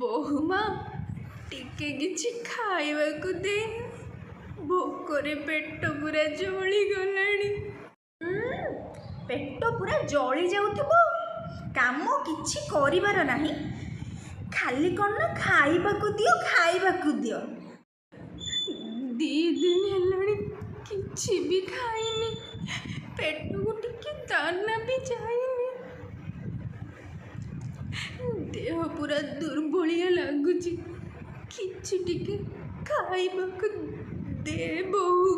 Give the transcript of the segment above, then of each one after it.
ବୋହୁମା ଟିକେ କିଛି ଖାଇବାକୁ ଦେ, ଭୋକରେ ପେଟ ପୁରା ଜଳିଗଲାଣି। ପେଟ ପୁରା ଜଳି ଯାଉଥିବ, କାମ କିଛି କରିବାର ନାହିଁ, ଖାଲି କ'ଣ ନା ଖାଇବାକୁ ଦିଅ। 2 ଦିନ ହେଲାଣି କିଛି ବି ଖାଇନି, ପେଟକୁ ଟିକେ ଦାନା ବି ଯାଇନି, ଦେହ ପୁରା ଦୁର୍ବଳିଆ ଲାଗୁଛି। କିଛି ଟିକେ ଖାଇବାକୁ ଦେ ବୋଉ।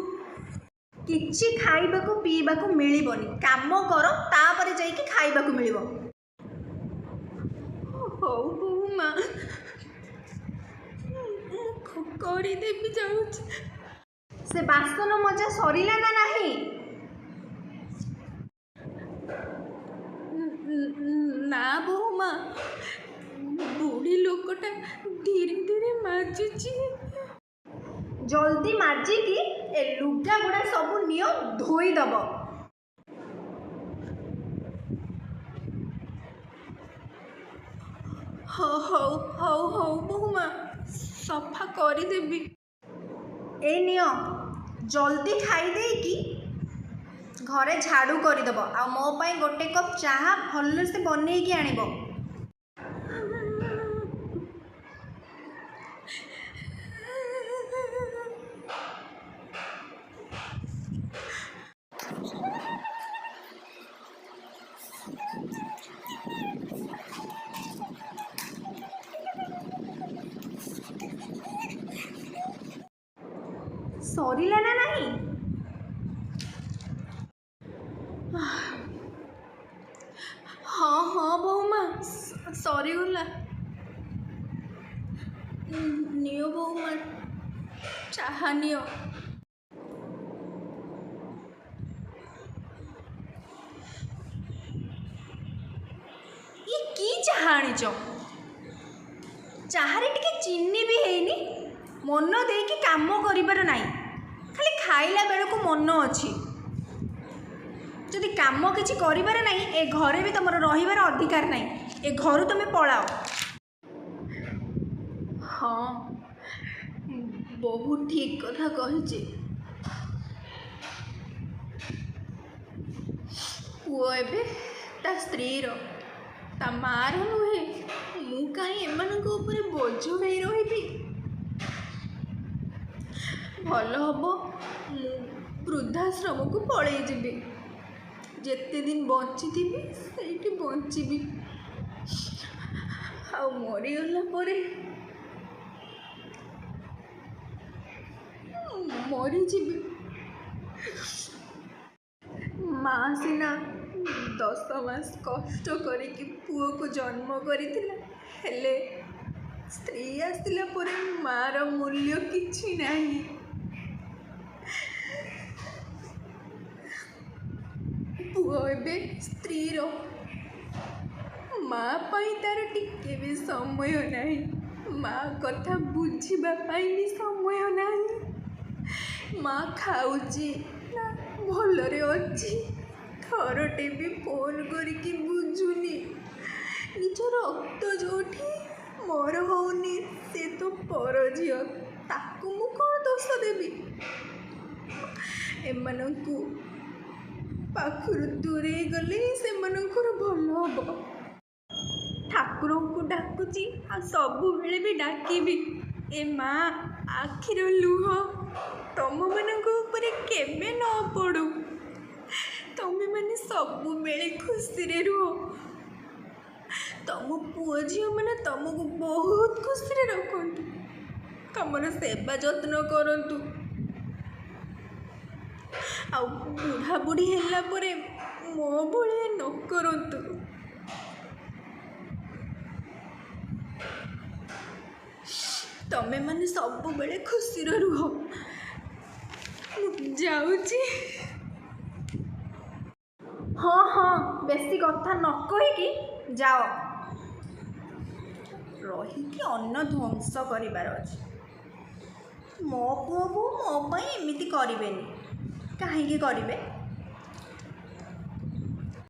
କିଛି ଖାଇବାକୁ ପିଇବାକୁ ମିଳିବନି, କାମ କର ତାପରେ ଯାଇକି ଖାଇବାକୁ ମିଳିବ। ହଉ ବୋଉମା, ମୁଁ କରିଦେବି ଯାଉଛି। ସେ ବାସନ ମଜା ସରିଲା ନା ନାହିଁ? ନା ବୋଉମା, ବୁଢ଼ୀ ଲୋକଟା ଧୀରେ ଧୀରେ ମାଜୁଛି। ଜଲ୍ଦି ମାଜିକି ଏ ଲୁଗା ଗୁଡ଼ା ସବୁ ନିଅ ଧୋଇଦବ। ହଉ ବୋଉମା, ସଫା କରିଦେବି। ଏ ନିଅ, ଜଲ୍ଦି ଖାଇ ଦେଇକି ଘରେ ଝାଡ଼ୁ କରିଦେବ, ଆଉ ମୋ ପାଇଁ ଗୋଟେ କପ୍ ଚାହା ଭଲସେ ବନେଇକି ଆଣିବ। ସରିଲା ନା ନାହିଁ? ହଁ ବୋଉମା, ସରିଗଲା। ନିଅ ବୋଉମା, ଚାହା ନିଅ। ଇଏ କି ଚାହା ଆଣିଛ? ଚାହାରେ ଟିକେ ଚିନି ବି ହେଇନି। ମନ ଦେଇକି କାମ କରିବାର ନାହିଁ, ଖାଲି ଖାଇଲା ବେଳକୁ ମନ ଅଛି। ଯଦି କାମ କିଛି କରିବାର ନାହିଁ, ଏ ଘରେ ବି ତମର ରହିବାର ଅଧିକାର ନାହିଁ। ଏ ଘରୁ ତମେ ପଳାଅ। ହଁ, ବହୁତ ଠିକ୍ କଥା କହିଛି। ପୁଅ ଏବେ ତା ସ୍ତ୍ରୀର, ତା ମା'ର ନୁହେଁ। ମୁଁ କାହିଁ ଏମାନଙ୍କ ଉପରେ ବୋଝ ହେଇ ରହିବି? ଭଲ ହବ ମୁଁ ବୃଦ୍ଧାଶ୍ରମକୁ ପଳେଇ ଯିବି। ଯେତେ ଦିନ ବଞ୍ଚିଥିବି ସେଇଠି ବଞ୍ଚିବି, ଆଉ ମରିଗଲା ପରେ ମରିଯିବି। ମା ସିନା 10 ମାସ କଷ୍ଟ କରିକି ପୁଅକୁ ଜନ୍ମ କରିଥିଲା, ହେଲେ ସ୍ତ୍ରୀ ଆସିଲା ପରେ ମା'ର ମୂଲ୍ୟ କିଛି ନାହିଁ। ପୁଅ ଏବେ ସ୍ତ୍ରୀର, ମା ପାଇଁ ତାର ଟିକେ ବି ସମୟ ନାହିଁ, ମା କଥା ବୁଝିବା ପାଇଁ ବି ସମୟ ନାହିଁ। ମା ଖାଉଛି ନା ଭଲରେ ଅଛି, ଥରଟେ ବି ଫୋନ୍ କରିକି ବୁଝୁନି। ନିଜ ରକ୍ତ ଯୋଉଠି ମୋର ହଉନି, ସେ ତ ପର ଝିଅ, ତାକୁ ମୁଁ କ'ଣ ଦୋଷ ଦେବି? ଏମାନଙ୍କୁ ପାଖରୁ ଦୂରେଇ ଗଲେ ସେମାନଙ୍କର ଭଲ ହବ। ଠାକୁରଙ୍କୁ ଡାକୁଛି, ଆଉ ସବୁବେଳେ ବି ଡାକିବି, ଏ ମା ଆଖିର ଲୁହ ତମମାନଙ୍କ ଉପରେ କେବେ ନ ପଡ଼ୁ। ତମେମାନେ ସବୁବେଳେ ଖୁସିରେ ରୁହ। ତମ ପୁଅ ଝିଅମାନେ ତମକୁ ବହୁତ ଖୁସିରେ ରଖନ୍ତୁ, ତମର ସେବା ଯତ୍ନ କରନ୍ତୁ, ଆଉ ବୁଢ଼ାବୁଢ଼ୀ ହେଲା ପରେ ମୋ ଭଳିଆ ନ କରନ୍ତୁ। ତମେମାନେ ସବୁବେଳେ ଖୁସିରେ ରୁହ। ମୁଁ ଯାଉଛି। ହଁ, ବେଶୀ କଥା ନ କହିକି ଯାଅ। ରହିକି ଅନ୍ନ ଧ୍ୱଂସ କରିବାର ଅଛି। ମୋ ପୁଅ ବୋହୂ ମୋ ପାଇଁ ଏମିତି କରିବେନି। କାହିଁକି କରିବେ?